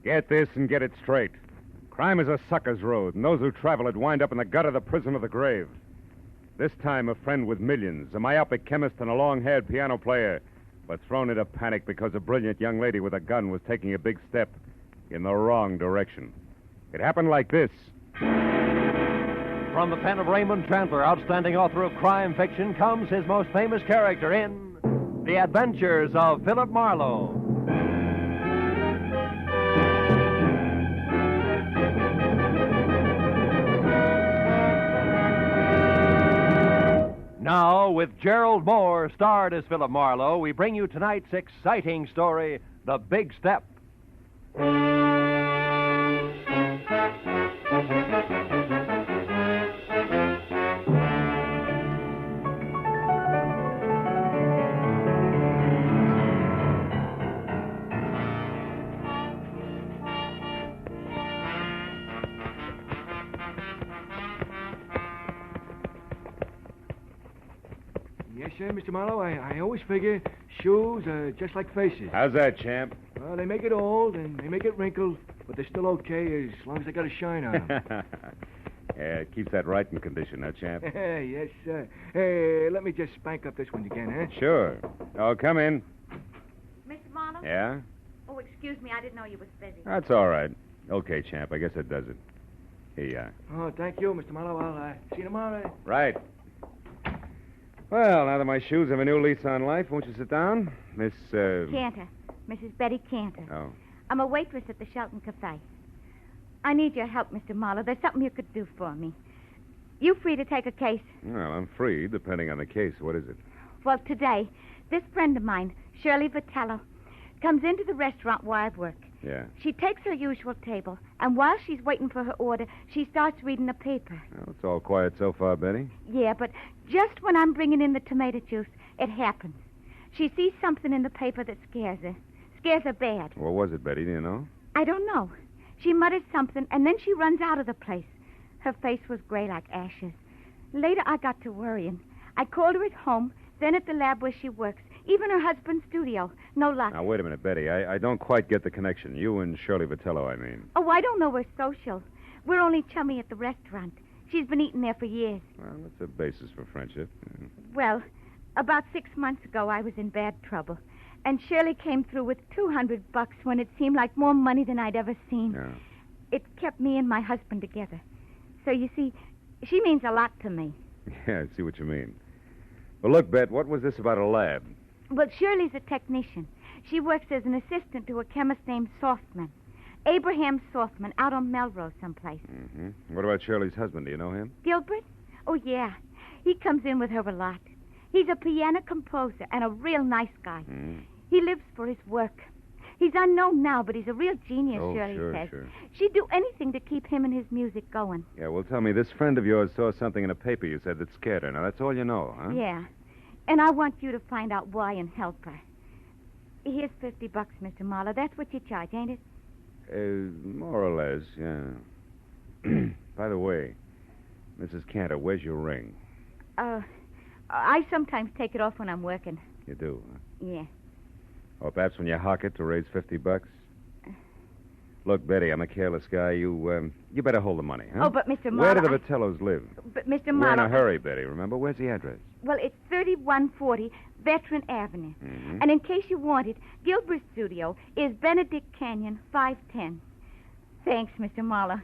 Get this and get it straight. Crime is a sucker's road, and those who travel it wind up in the gut of the prison of the grave. This time, a friend with millions, a myopic chemist and a long-haired piano player, but thrown into panic because a brilliant young lady with a gun was taking a big step in the wrong direction. It happened like this. From the pen of Raymond Chandler, outstanding author of crime fiction, comes his most famous character in The Adventures of Philip Marlowe. Now, with Gerald Moore, starred as Philip Marlowe, we bring you tonight's exciting story, The Big Step. Yes, sir, Mr. Marlowe. I always figure shoes are just like faces. How's that, champ? Well, they make it old and they make it wrinkled, but they're still okay as long as they got a shine on them. Yeah, it keeps that right in condition, huh, champ? Yes, sir. Hey, let me just spank up this one again, huh? Sure. Oh, come in. Mr. Marlowe? Yeah? Oh, excuse me. I didn't know you was busy. That's all right. Okay, champ. I guess that does it. Here you are. Oh, thank you, Mr. Marlowe. I'll see you tomorrow. Right. Well, now that my shoes have a new lease on life, won't you sit down? Miss, Cantor. Mrs. Betty Cantor. Oh. I'm a waitress at the Shelton Cafe. I need your help, Mr. Marlowe. There's something you could do for me. You free to take a case? Well, I'm free, depending on the case. What is it? Well, today, this friend of mine, Shirley Vitello, comes into the restaurant where I work. Yeah. She takes her usual table, and while she's waiting for her order, she starts reading a paper. Well, it's all quiet so far, Betty. Yeah, but just when I'm bringing in the tomato juice, it happens. She sees something in the paper that scares her. Scares her bad. What was it, Betty? Do you know? I don't know. She mutters something, and then she runs out of the place. Her face was gray like ashes. Later, I got to worrying. I called her at home, then at the lab where she works, even her husband's studio. No luck. Now, wait a minute, Betty. I don't quite get the connection. You and Shirley Vitello, I mean. Oh, I don't know her social. We're only chummy at the restaurant. She's been eating there for years. Well, that's a basis for friendship. Yeah. Well, about 6 months ago, I was in bad trouble. And Shirley came through with $200 when it seemed like more money than I'd ever seen. Yeah. It kept me and my husband together. So, you see, she means a lot to me. Yeah, I see what you mean. Well, look, Bet, what was this about a lab? Well, Shirley's a technician. She works as an assistant to a chemist named Softman. Abraham Softman, out on Melrose someplace. Mm-hmm. What about Shirley's husband? Do you know him? Gilbert? Oh, yeah. He comes in with her a lot. He's a piano composer and a real nice guy. Mm. He lives for his work. He's unknown now, but he's a real genius, Oh, Shirley sure, says. sure. She'd do anything to keep him and his music going. Yeah, well, tell me, this friend of yours saw something in a paper you said that scared her. Now, that's all you know, huh? Yeah. And I want you to find out why and help her. Here's $50, Mr. Marlowe. That's what you charge, ain't it? More or less, yeah. By the way, Mrs. Cantor, where's your ring? I sometimes take it off when I'm working. You do, huh? Yeah. Or perhaps when you hock it to raise $50? Look, Betty, I'm a careless guy. You better hold the money, huh? Oh, but Mr. Marlowe... Where do the Vitellos live? But Mr. We're Marlowe... in a hurry, Betty, remember? Where's the address? Well, it's 3140 Veteran Avenue. Mm-hmm. And in case you want it, Gilbert's studio is Benedict Canyon, 510. Thanks, Mr. Marlowe.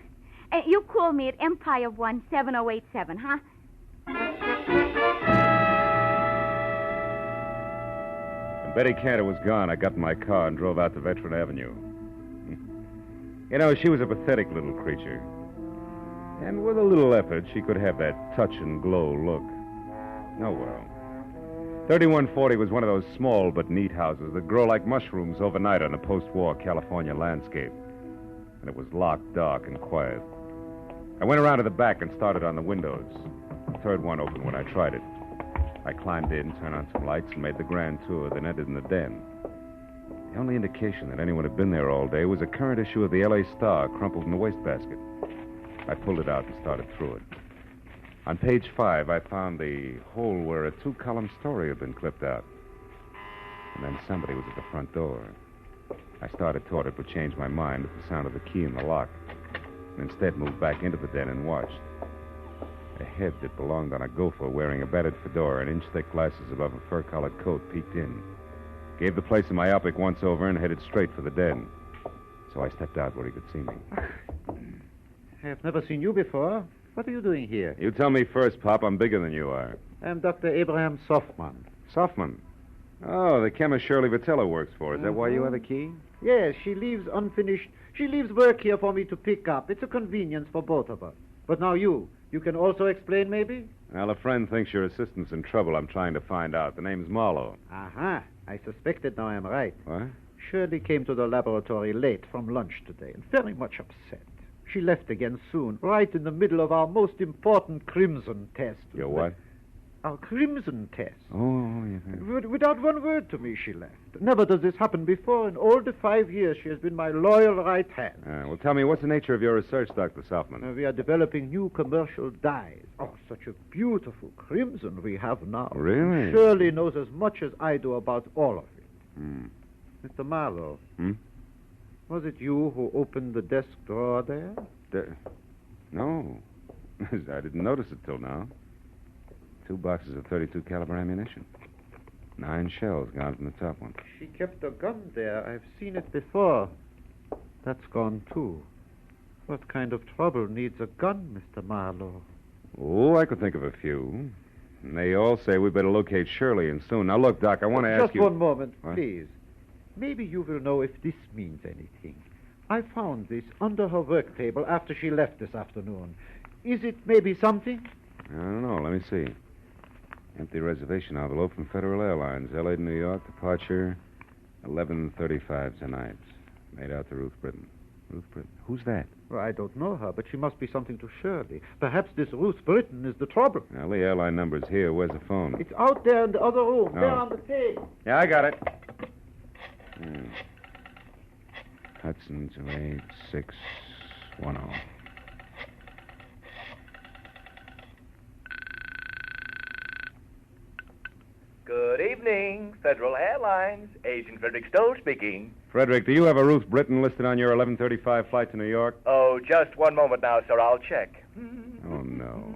And you call me at Empire 17087, huh? When Betty Cantor was gone, I got in my car and drove out to Veteran Avenue. You know, she was a pathetic little creature. And with a little effort, she could have that touch and glow look. Oh, well. 3140 was one of those small but neat houses that grow like mushrooms overnight on a post-war California landscape. And it was locked, dark, and quiet. I went around to the back and started on the windows. The third one opened when I tried it. I climbed in, turned on some lights, and made the grand tour, then entered in the den. The only indication that anyone had been there all day was a current issue of the L.A. Star crumpled in the wastebasket. I pulled it out and started through it. On page 5, I found the hole where a 2-column story had been clipped out. And then somebody was at the front door. I started toward it, but changed my mind at the sound of the key in the lock. And instead moved back into the den and watched. A head that belonged on a gopher wearing a battered fedora and inch-thick glasses above a fur-collared coat peeked in. Gave the place a myopic once-over and headed straight for the den. So I stepped out where he could see me. I have never seen you before. What are you doing here? You tell me first, Pop. I'm bigger than you are. I'm Dr. Abraham Softman. Softman? Oh, the chemist Shirley Vitello works for. Is that why you have a key? Yes, she leaves unfinished. She leaves work here for me to pick up. It's a convenience for both of us. But now you can also explain, maybe? Well, a friend thinks your assistant's in trouble. I'm trying to find out. The name's Marlowe. Aha. I suspected now I'm right. What? Shirley came to the laboratory late from lunch today and very much upset. She left again soon, right in the middle of our most important crimson test. Your what? Our crimson test. Oh, yeah. Without one word to me, she left. Never does this happen before. In all the 5 years, she has been my loyal right hand. Well, tell me, what's the nature of your research, Dr. Softman? We are developing new commercial dyes. Oh, such a beautiful crimson we have now. Really? Shirley knows as much as I do about all of it. Hmm. Mr. Marlowe. Hmm? Was it you who opened the desk drawer there? No. I didn't notice it till now. 2 boxes of .32 caliber ammunition. 9 shells gone from the top one. She kept a gun there. I've seen it before. That's gone, too. What kind of trouble needs a gun, Mr. Marlowe? Oh, I could think of a few. And they all say we better locate Shirley, and soon. Now, look, Doc, I want to ask you... Just one moment, What? please. Maybe you will know if this means anything. I found this under her work table after she left this afternoon. Is it maybe something? I don't know. Let me see. Empty reservation envelope from Federal Airlines, L.A. to New York, departure 11:35 tonight. Made out to Ruth Britton. Ruth Britton? Who's that? Well, I don't know her, but she must be something to Shirley. Perhaps this Ruth Britton is the trouble. Now, the airline number's here. Where's the phone? It's out there in the other room, Oh. there on the table. Yeah, I got it. Hudson 28610. Good evening, Federal Airlines. Agent Frederick Stowe speaking. Frederick, do you have a Ruth Britton listed on your 11:35 flight to New York? Oh, just one moment now, sir. I'll check. Oh, no.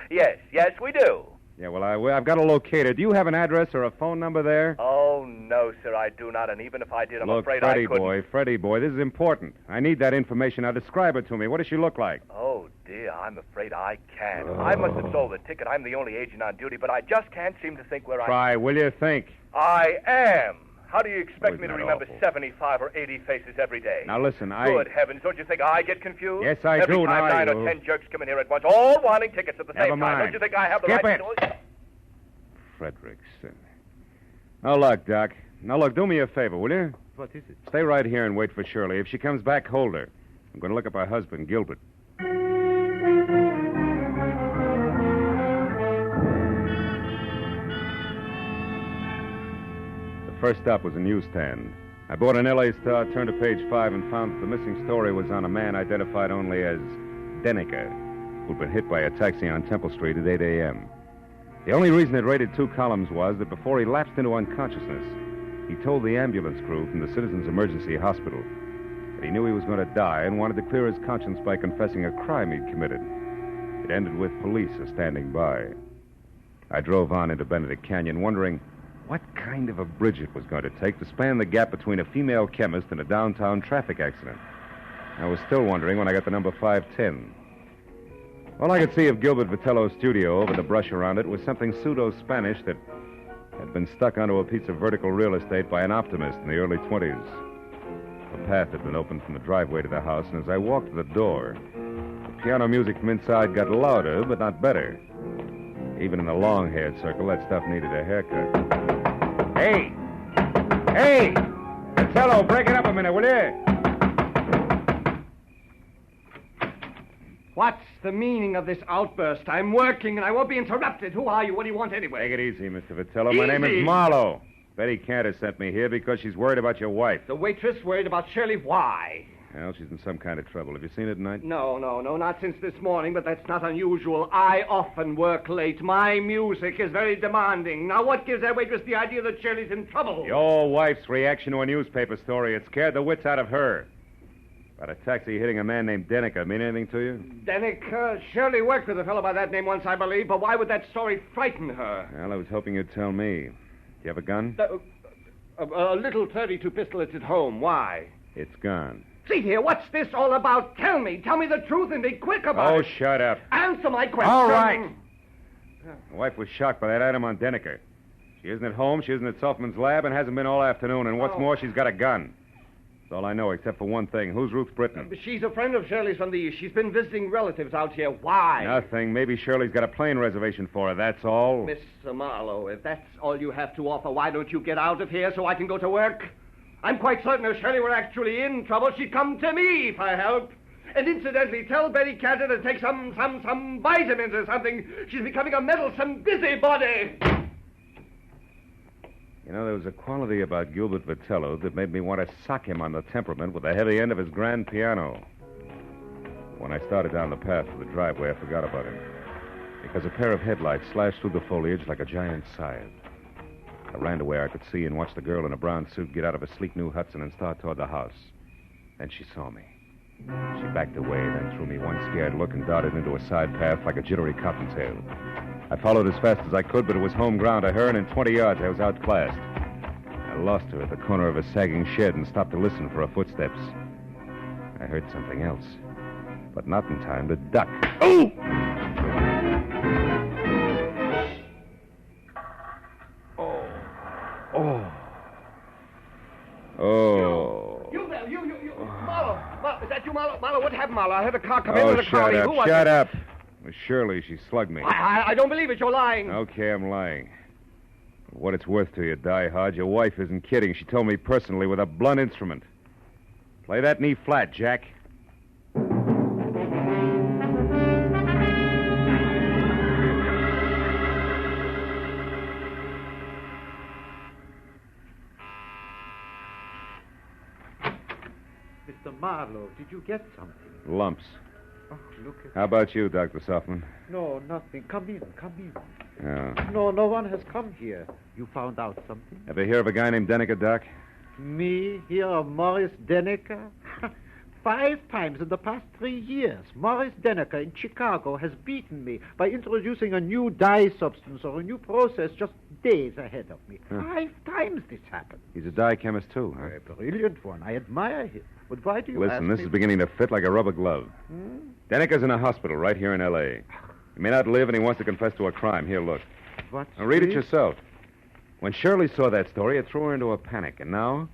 Yes, we do. Yeah, well, I've got to locate her. Do you have an address or a phone number there? Oh, no, sir, I do not. And even if I did, I'm Look, afraid Freddie I couldn't. Freddie boy, this is important. I need that information. Now, describe it to me. What does she look like? Oh, dear, I'm afraid I can't. I must have sold the ticket. I'm the only agent on duty, but I just can't seem to think where Try, will you? Think. I am. How do you expect Oh, me to isn't that remember awful? 75 or 80 faces every day? Now, listen, Good heavens, don't you think I get confused? Yes, I every do. Time Now, 9 I or do. 10 jerks come in here at once, all wanting tickets at the Never same time. mind. Don't you think I have the Skip right it. to do it? Frederickson. Now, look, Doc. Now, look, do me a favor, will you? What is it? Stay right here and wait for Shirley. If she comes back, hold her. I'm going to look up her husband, Gilbert. The first stop was a newsstand. I bought an L.A. Star, turned to page 5, and found that the missing story was on a man identified only as Denneker, who'd been hit by a taxi on Temple Street at 8 a.m. The only reason it rated 2 columns was that before he lapsed into unconsciousness, he told the ambulance crew from the Citizens Emergency Hospital that he knew he was going to die and wanted to clear his conscience by confessing a crime he'd committed. It ended with police standing by. I drove on into Benedict Canyon, wondering what kind of a bridge it was going to take to span the gap between a female chemist and a downtown traffic accident. I was still wondering when I got the number 510. All I could see of Gilbert Vitello's studio over the brush around it was something pseudo-Spanish that had been stuck onto a piece of vertical real estate by an optimist in the early 20s. A path had been opened from the driveway to the house, and as I walked to the door, the piano music from inside got louder, but not better. Even in the long-haired circle, that stuff needed a haircut. Hey! Hey! Vitello, break it up a minute, will you? What's the meaning of this outburst? I'm working and I won't be interrupted. Who are you? What do you want anyway? Take it easy, Mr. Vitello. My name is Marlowe. Betty Cantor sent me here because she's worried about your wife. The waitress worried about Shirley. Why? Well, she's in some kind of trouble. Have you seen her tonight? No, not since this morning, but that's not unusual. I often work late. My music is very demanding. Now, what gives that waitress the idea that Shirley's in trouble? Your wife's reaction to a newspaper story. It scared the wits out of her. About a taxi hitting a man named Denneker mean anything to you? Denneker? Shirley worked with a fellow by that name once, I believe, but why would that story frighten her? Well, I was hoping you'd tell me. Do you have a gun? A little .32 pistol at home. Why? It's gone. See here, what's this all about? Tell me the truth and be quick about it. Oh, shut up. Answer my question. All right. My wife was shocked by that item on Denneker. She isn't at home, she isn't at Selfman's lab, and hasn't been all afternoon. And what's more, she's got a gun. That's all I know, except for one thing. Who's Ruth Britton? She's a friend of Shirley's from the East. She's been visiting relatives out here. Why? Nothing. Maybe Shirley's got a plane reservation for her, that's all. Mr. Marlowe, if that's all you have to offer, why don't you get out of here so I can go to work? I'm quite certain if Shirley were actually in trouble, she'd come to me for help. And incidentally, tell Betty Cantor to take some vitamins or something. She's becoming a meddlesome busybody. You know, there was a quality about Gilbert Vitello that made me want to sock him on the temperament with the heavy end of his grand piano. When I started down the path to the driveway, I forgot about him. Because a pair of headlights slashed through the foliage like a giant scythe. I ran to where I could see and watched the girl in a brown suit get out of a sleek new Hudson and start toward the house. Then she saw me. She backed away, then threw me one scared look and darted into a side path like a jittery cottontail. I followed as fast as I could, but it was home ground to her, and in 20 yards I was outclassed. I lost her at the corner of a sagging shed and stopped to listen for her footsteps. I heard something else, but not in time to duck. Oh! Oh. You there, you. Marlowe, is that you, Marlowe? Marlowe, what happened, Marlowe? I heard a car come in with a car. Shut up. It was Shirley. She slugged me. I don't believe it. You're lying. Okay, I'm lying. For what it's worth to you, Die Hard, your wife isn't kidding. She told me personally with a blunt instrument. Play that knee flat, Jack. Mr. Marlowe, did you get something? Lumps. Oh, look at... How about you, Dr. Softman? No, nothing. Come in. Oh. No one has come here. You found out something? Ever hear of a guy named Denneker, Doc? Me hear of Morris Denneker? 5 times in the past 3 years, Morris Denneker in Chicago has beaten me by introducing a new dye substance or a new process just days ahead of me. 5 times this happened. He's a dye chemist, too, huh? A brilliant one. I admire him. But why do you ask Listen, this me? is beginning to fit like a rubber glove. Denneker's in a hospital right here in L.A. He may not live, and he wants to confess to a crime. Here, look. What's Now, read it this? yourself. When Shirley saw that story, it threw her into a panic, and now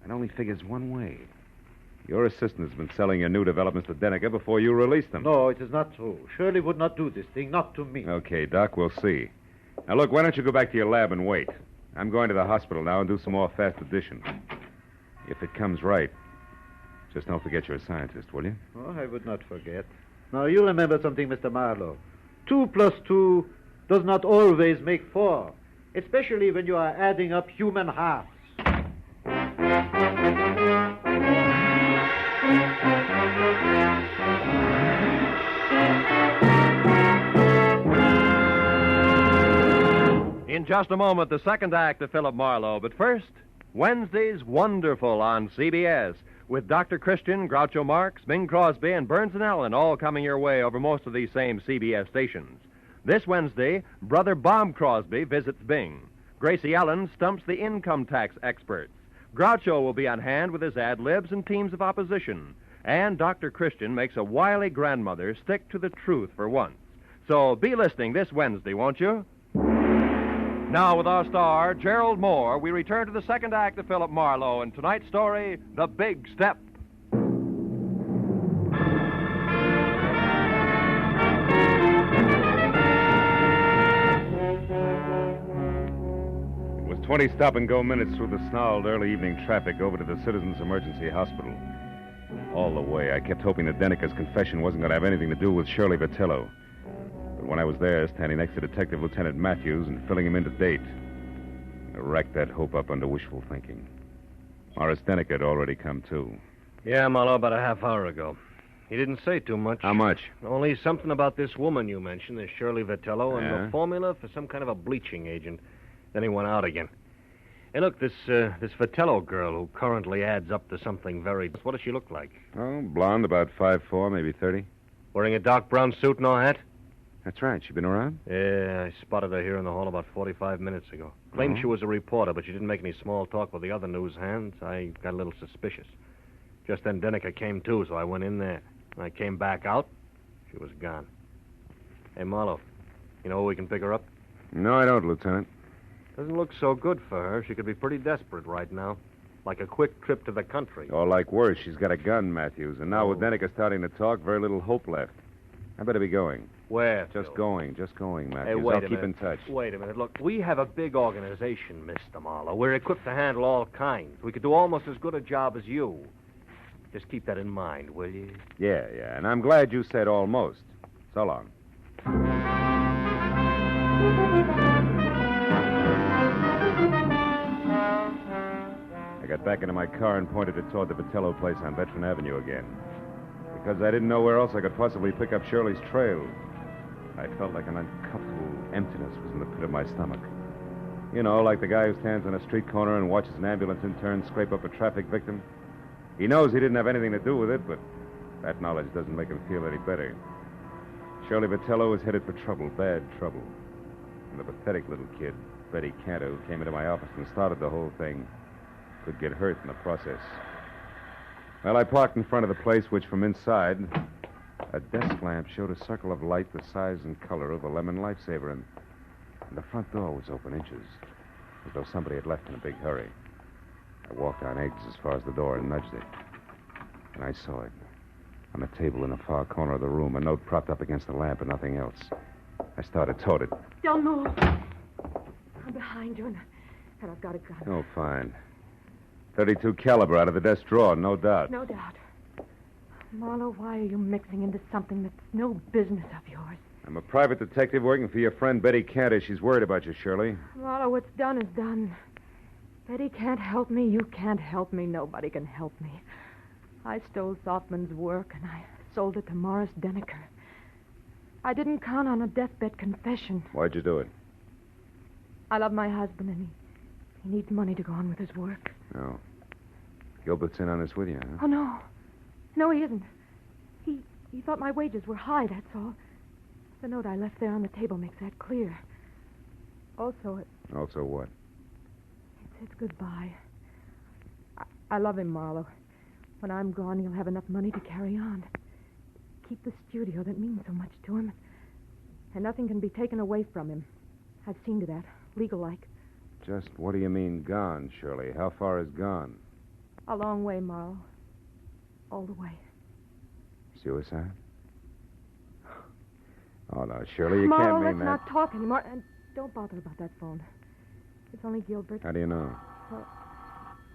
it only figures one way. Your assistant has been selling your new developments to Denneker before you released them. No, it is not true. Shirley would not do this thing, not to me. Okay, Doc, we'll see. Now, look, why don't you go back to your lab and wait? I'm going to the hospital now and do some more fast addition. If it comes right, just don't forget you're a scientist, will you? Oh, I would not forget. Now, you remember something, Mr. Marlowe. 2 plus 2 does not always make 4, especially when you are adding up human halves. In just a moment, the second act of Philip Marlowe. But first, Wednesday's Wonderful on CBS, with Dr. Christian, Groucho Marx, Bing Crosby, and Burns and Allen all coming your way over most of these same CBS stations. This Wednesday, Brother Bob Crosby visits Bing. Gracie Allen stumps the income tax experts. Groucho will be on hand with his ad-libs and teams of opposition. And Dr. Christian makes a wily grandmother stick to the truth for once. So be listening this Wednesday, won't you? Now, with our star, Gerald Moore, we return to the second act of Philip Marlowe and tonight's story, The Big Step. It was 20 stop-and-go minutes through the snarled early evening traffic over to the Citizens Emergency Hospital. All the way, I kept hoping that Denneker's confession wasn't going to have anything to do with Shirley Vitello. But when I was there, standing next to Detective Lieutenant Matthews and filling him in to date, I racked that hope up under wishful thinking. Morris Denneker had already come, too. Yeah, Marlowe, about a half hour ago. He didn't say too much. How much? Only something about this woman you mentioned, this Shirley Vitello, and Yeah? the formula for some kind of a bleaching agent. Then he went out again. Hey, look, this Vitello girl who currently adds up to something very... What does she look like? Oh, blonde, about 5'4", maybe 30. Wearing a dark brown suit, no hat? That's right. She been around? Yeah, I spotted her here in the hall about 45 minutes ago. Claimed she was a reporter, but she didn't make any small talk with the other news hands. I got a little suspicious. Just then Denica came too, so I went in there. When I came back out, she was gone. Hey, Marlowe, you know where we can pick her up? No, I don't, Lieutenant. Doesn't look so good for her. She could be pretty desperate right now. Like a quick trip to the country. Or like worse, she's got a gun, Matthews. And now with Denica starting to talk, very little hope left. I better be going. Where? Just Phil? going, Matthews. Hey, wait I'll a keep in minute. touch. Wait a minute. Look, we have a big organization, Mr. Marlowe. We're equipped to handle all kinds. We could do almost as good a job as you. Just keep that in mind, will you? Yeah. And I'm glad you said almost. So long. I got back into my car and pointed it toward the Vitello place on Veteran Avenue again. Because I didn't know where else I could possibly pick up Shirley's trail. I felt like an uncomfortable emptiness was in the pit of my stomach. You know, like the guy who stands on a street corner and watches an ambulance intern scrape up a traffic victim. He knows he didn't have anything to do with it, but that knowledge doesn't make him feel any better. Shirley Vitello was headed for trouble, bad trouble. And the pathetic little kid, Betty Cantor, who came into my office and started the whole thing, could get hurt in the process. Well, I parked in front of the place, which from inside, a desk lamp showed a circle of light the size and color of a lemon lifesaver, and the front door was open inches, as though somebody had left in a big hurry. I walked on eggs as far as the door and nudged it. And I saw it. On a table in the far corner of the room, a note propped up against the lamp and nothing else. I started toward it. Don't move. I'm behind you, and I've got a gun. Oh, fine. 32 caliber out of the desk drawer, no doubt. No doubt. Marlowe, why are you mixing into something that's no business of yours? I'm a private detective working for your friend Betty Cantor. She's worried about you, Shirley. Marlowe, what's done is done. Betty can't help me. You can't help me. Nobody can help me. I stole Softman's work, and I sold it to Morris Deneker. I didn't count on a deathbed confession. Why'd you do it? I love my husband, and he needs money to go on with his work. No. Gilbert's in on this with you, huh? Oh, no. No, he isn't. He thought my wages were high, that's all. The note I left there on the table makes that clear. Also, Also what? it's goodbye. I love him, Marlowe. When I'm gone, he'll have enough money to carry on. Keep the studio that means so much to him. And nothing can be taken away from him. I've seen to that, legal-like. Just what do you mean gone, Shirley? How far is gone? A long way, Marlowe. All the way. Suicide? Oh, no, Shirley, you Marlowe, can't let's mean that. not talk anymore. And don't bother about that phone. It's only Gilbert. How do you know? Well,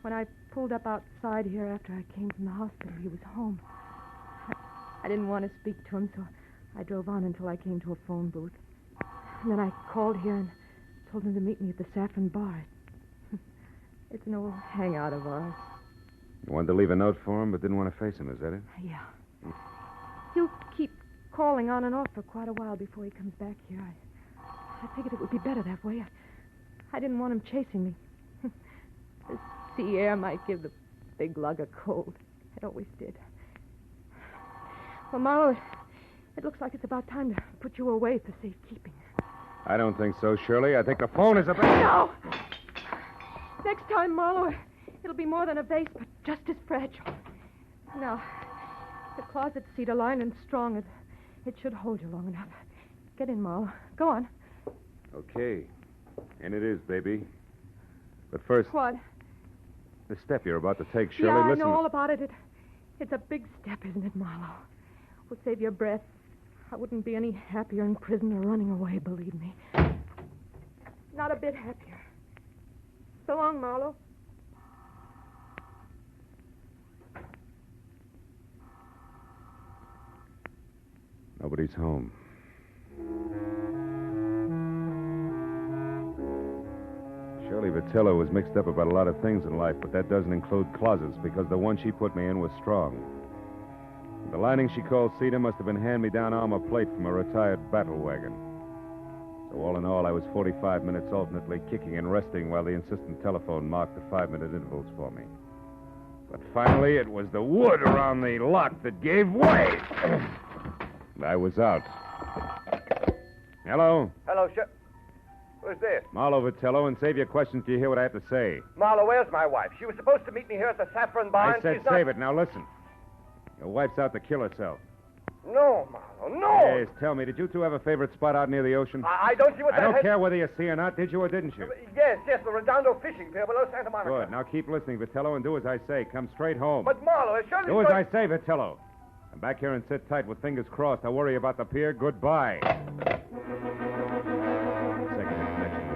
when I pulled up outside here after I came from the hospital, he was home. I didn't want to speak to him, so I drove on until I came to a phone booth. And then I called here and told him to meet me at the Saffron Bar. It's an old hangout of ours. You wanted to leave a note for him, but didn't want to face him, is that it? Yeah. He'll keep calling on and off for quite a while before he comes back here. I figured it would be better that way. I didn't want him chasing me. The sea air might give the big lug a cold. It always did. Well, Marlowe, it looks like it's about time to put you away for safekeeping. I don't think so, Shirley. I think the phone is about... No! Next time, Marlowe, it'll be more than a vase, but just as fragile. Now, the closet's cedar-lined and strong. It should hold you long enough. Get in, Marlowe. Go on. Okay. And it is, baby. But first, What? the step you're about to take, Shirley, Yeah, I listen. know all about it. It's a big step, isn't it, Marlowe? We'll save your breath. I wouldn't be any happier in prison or running away, believe me. Not a bit happier. So long, Marlowe. Nobody's home. Shirley Vitello was mixed up about a lot of things in life, but that doesn't include closets, because the one she put me in was strong. The lining she called cedar must have been hand-me-down armor plate from a retired battle wagon. So all in all, I was 45 minutes alternately kicking and resting while the insistent telephone marked the 5-minute intervals for me. But finally, it was the wood around the lock that gave way. I was out. Hello? Hello, sir. Who's this? Marlowe, Vitello, and save your questions till you hear what I have to say. Marlowe, where's my wife? She was supposed to meet me here at the Saffron Bar. I said she's not... save it. Now listen. Your wife's out to kill herself. No, Marlowe, no! Yes, tell me, did you two have a favorite spot out near the ocean? I don't see what I don't care whether you see or not. Did you or didn't you? Yes, the Redondo fishing pier below Santa Monica. Good. Now keep listening, Vitello, and do as I say. Come straight home. But, Marlowe, it's surely... Do as I say, Vitello. Come back here and sit tight with fingers crossed. I'll worry about the pier. Goodbye.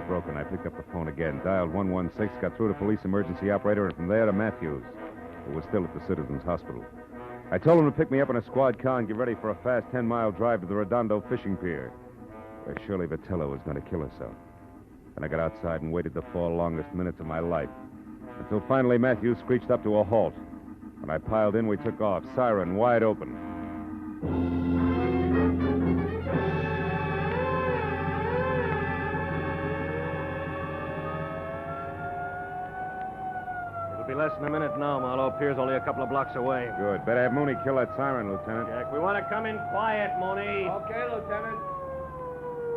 Broken. I picked up the phone again, dialed 116, got through to police emergency operator, and from there to Matthews, who was still at the Citizens Hospital. I told him to pick me up in a squad car and get ready for a fast 10-mile drive to the Redondo fishing pier, where Shirley Vitello was going to kill herself. Then I got outside and waited the 4 longest minutes of my life, until finally Matthews screeched up to a halt. When I piled in, we took off, siren wide open. It'll be less than a minute now, Marlowe. Pier's only a couple of blocks away. Good. Better have Mooney kill that siren, Lieutenant. Jack, we want to come in quiet, Mooney. Okay, Lieutenant.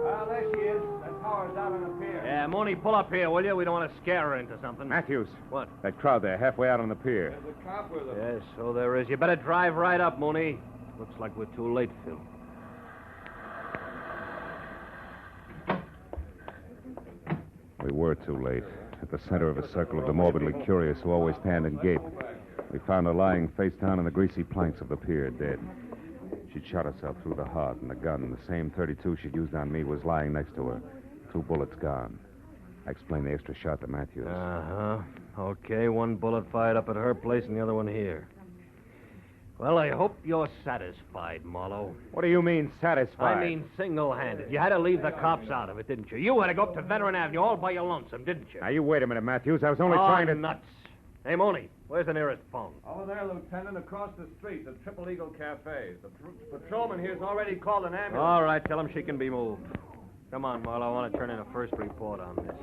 Well, there she is. That tower's out on the pier. Yeah, Mooney, pull up here, will you? We don't want to scare her into something. Matthews. What? That crowd there, halfway out on the pier. There's a cop with them. Yes, so there is. You better drive right up, Mooney. Looks like we're too late, Phil. We were too late. At the center of a circle of the morbidly curious who always stand and gape, we found her lying face down on the greasy planks of the pier, dead. She'd shot herself through the heart, and the gun, the same .32 she'd used on me, was lying next to her. 2 bullets gone. I explained the extra shot to Matthews. Uh-huh. Okay, 1 bullet fired up at her place and the other one here. Well, I hope you're satisfied, Marlowe. What do you mean, satisfied? I mean single-handed. You had to leave the cops out of it, didn't you? You had to go up to Veteran Avenue all by your lonesome, didn't you? Now, you wait a minute, Matthews. I was only trying to... nuts. Hey, Mooney, where's the nearest phone? Over there, Lieutenant, across the street, the Triple Eagle Cafe. The patrolman here's already called an ambulance. All right, tell him she can be moved. Come on, Marlowe. I want to turn in a first report on this.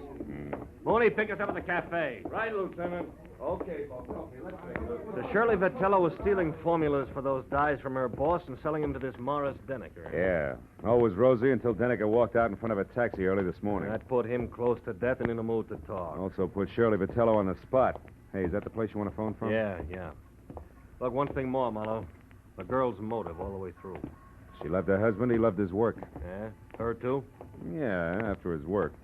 Mooney, pick us up at the cafe. Right, Lieutenant. Okay, Bob. Okay, let's take it. So Shirley Vitello was stealing formulas for those dyes from her boss and selling them to this Morris Denneker. Yeah. All was rosy until Denneker walked out in front of a taxi early this morning. That put him close to death and in a mood to talk. Also put Shirley Vitello on the spot. Hey, is that the place you want to phone from? Yeah. Look, one thing more, Marlowe. The girl's motive all the way through. She loved her husband. He loved his work. Yeah? Her, too? Yeah, after his work.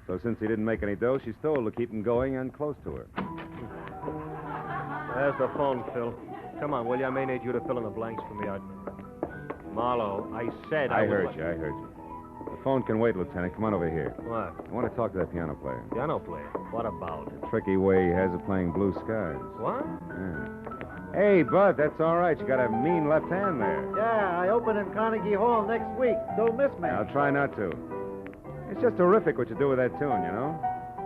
So since he didn't make any dough, she stole to keep him going and close to her. There's the phone, Phil. Come on, will you? I may need you to fill in the blanks for me. Marlowe, I said I heard you. The phone can wait, Lieutenant. Come on over here. What? I want to talk to that piano player. Piano player? What about? The tricky way he has of playing Blue Skies. What? Yeah. Hey, Bud, that's all right. You got a mean left hand there. Yeah, I open in Carnegie Hall next week. Don't miss me. I'll try not to. It's just terrific what you do with that tune, you know?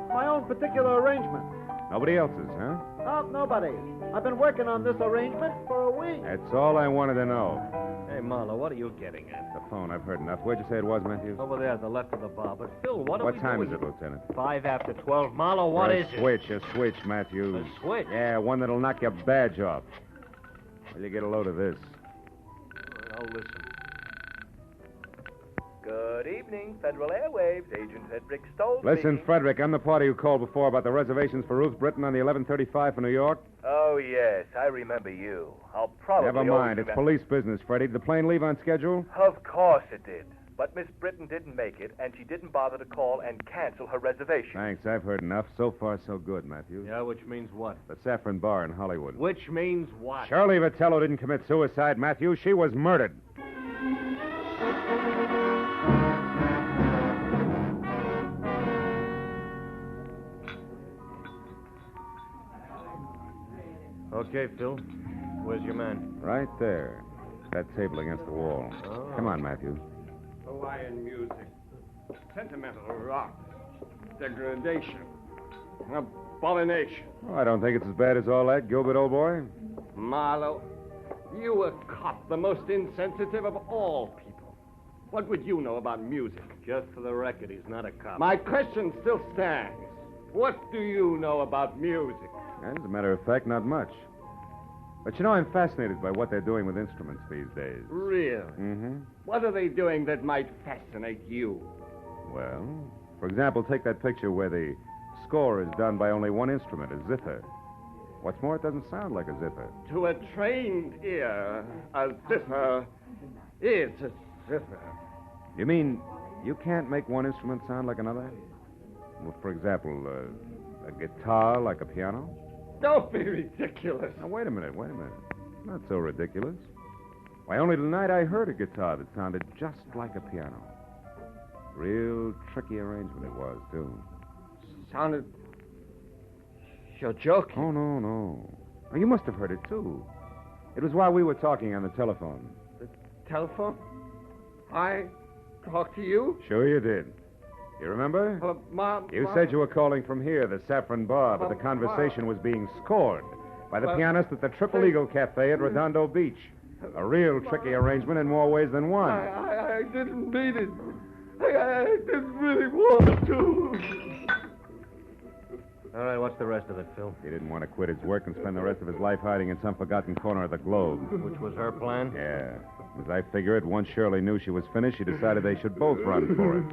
My own particular arrangement. Nobody else's, huh? Oh, nobody. I've been working on this arrangement for a week. That's all I wanted to know. Hey, Marlowe, what are you getting at? The phone, I've heard enough. Where'd you say it was, Matthews? Over there, at the left of the bar. But, Phil, what time is it, Lieutenant? 5 after 12. Marlowe, what is it? A switch, Matthews. A switch? Yeah, one that'll knock your badge off. Will you get a load of this? I'll listen. Good evening, Federal Airwaves. Agent Frederick Stoll. Listen, speaking. Frederick, I'm the party who called before about the reservations for Ruth Britton on the 11:35 for New York. Oh, yes, I remember you. I'll probably... Never mind. It's police business, Freddie. Did the plane leave on schedule? Of course it did. But Miss Britton didn't make it, and she didn't bother to call and cancel her reservation. Thanks. I've heard enough. So far, so good, Matthews. Yeah, which means what? The Saffron Bar in Hollywood. Which means what? Shirley Vitello didn't commit suicide, Matthews. She was murdered. Okay, Phil. Where's your man? Right there. That table against the wall. Oh. Come on, Matthews. Hawaiian music. Sentimental rock. Degradation. Abomination. Oh, I don't think it's as bad as all that, Gilbert, old boy. Marlowe, you a cop, the most insensitive of all people. What would you know about music? Just for the record, he's not a cop. My question still stands. What do you know about music? As a matter of fact, not much. But you know, I'm fascinated by what they're doing with instruments these days. Really? Mm-hmm. What are they doing that might fascinate you? Well, for example, take that picture where the score is done by only one instrument, a zither. What's more, it doesn't sound like a zither. To a trained ear, a zither is a zither. You mean you can't make one instrument sound like another? Well, for example, a guitar like a piano? Don't be ridiculous. Now, wait a minute. Not so ridiculous. Why, only tonight I heard a guitar that sounded just like a piano. Real tricky arrangement it was, too. Sounded... You're joking. Oh, no. Well, you must have heard it, too. It was while we were talking on the telephone. The telephone? I talked to you? Sure you did. You remember? You said you were calling from here, the Saffron Bar, but the conversation was being scored by the pianist at the Triple Eagle Cafe at Redondo Beach. A real tricky arrangement in more ways than one. I didn't mean it. I didn't really want to. All right, what's the rest of it, Phil? He didn't want to quit his work and spend the rest of his life hiding in some forgotten corner of the globe. Which was her plan? Yeah. As I figure it, once Shirley knew she was finished, she decided they should both run for it.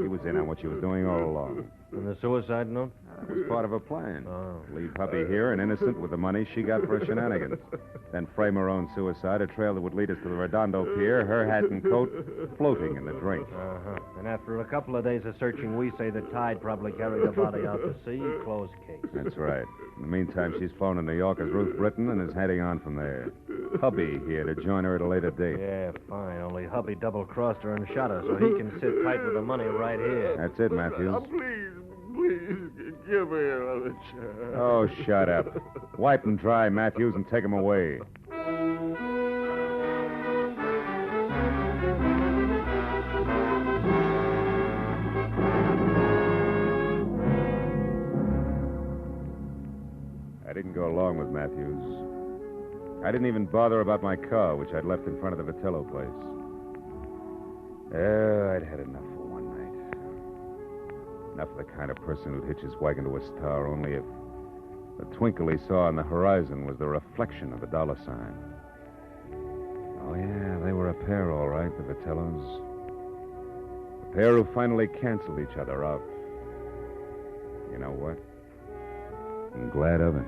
He was in on what she was doing all along. And the suicide note? That was part of her plan. Oh. Leave Puppy here and innocent with the money she got for her shenanigans. Then frame her own suicide, a trail that would lead us to the Redondo Pier, her hat and coat floating in the drink. Uh-huh. And after a couple of days of searching, we say the tide probably carried the body out to sea. Closed case. That's right. In the meantime, she's flown to New York as Ruth Britton and is heading on from there. Hubby here to join her at a later date. Yeah, fine. Only hubby double-crossed her and shot her so he can sit tight with the money right here. That's it, Matthews. Please, give me another chance. Oh, shut up. Wipe them dry, Matthews, and take them away. I didn't go along with Matthews. I didn't even bother about my car, which I'd left in front of the Vitello place. I'd had enough for one night. Enough of the kind of person who'd hitch his wagon to a star only if the twinkle he saw on the horizon was the reflection of a dollar sign. Oh, yeah, they were a pair, all right, the Vitellos. A pair who finally canceled each other out. You know what? I'm glad of it.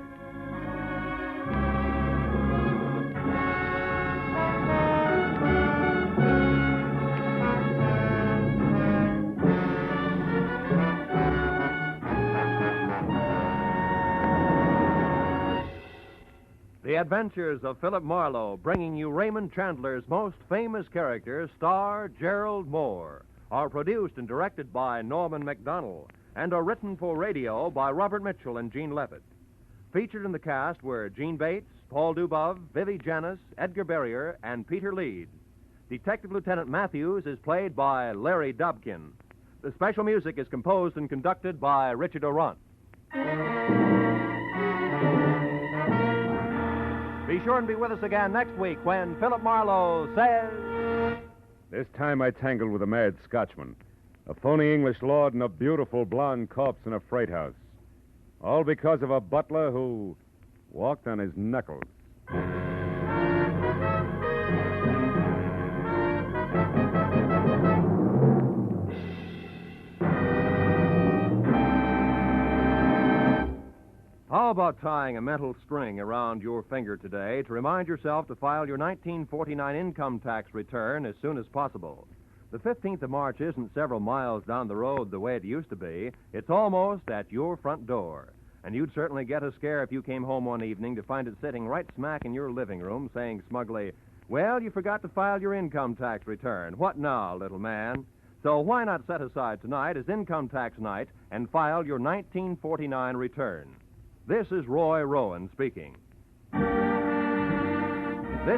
The Adventures of Philip Marlowe, bringing you Raymond Chandler's most famous character, star Gerald Moore, are produced and directed by Norman MacDonald and are written for radio by Robert Mitchell and Gene Levitt. Featured in the cast were Gene Bates, Paul Dubov, Vivi Janis, Edgar Barrier, and Peter Lead. Detective Lieutenant Matthews is played by Larry Dobkin. The special music is composed and conducted by Richard Orant. Be sure and be with us again next week when Philip Marlowe says... This time I tangled with a mad Scotchman, a phony English lord, and a beautiful blonde corpse in a freight house. All because of a butler who walked on his knuckles. How about tying a mental string around your finger today to remind yourself to file your 1949 income tax return as soon as possible? The 15th of March isn't several miles down the road the way it used to be. It's almost at your front door. And you'd certainly get a scare if you came home one evening to find it sitting right smack in your living room saying smugly, "Well, you forgot to file your income tax return. What now, little man?" So why not set aside tonight as income tax night and file your 1949 return? This is Roy Rowan speaking. This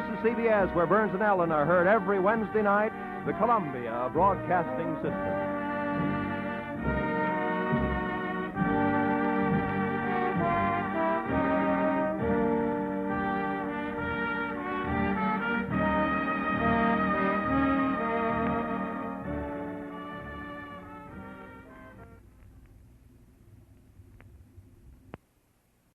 is CBS, where Burns and Allen are heard every Wednesday night, the Columbia Broadcasting System.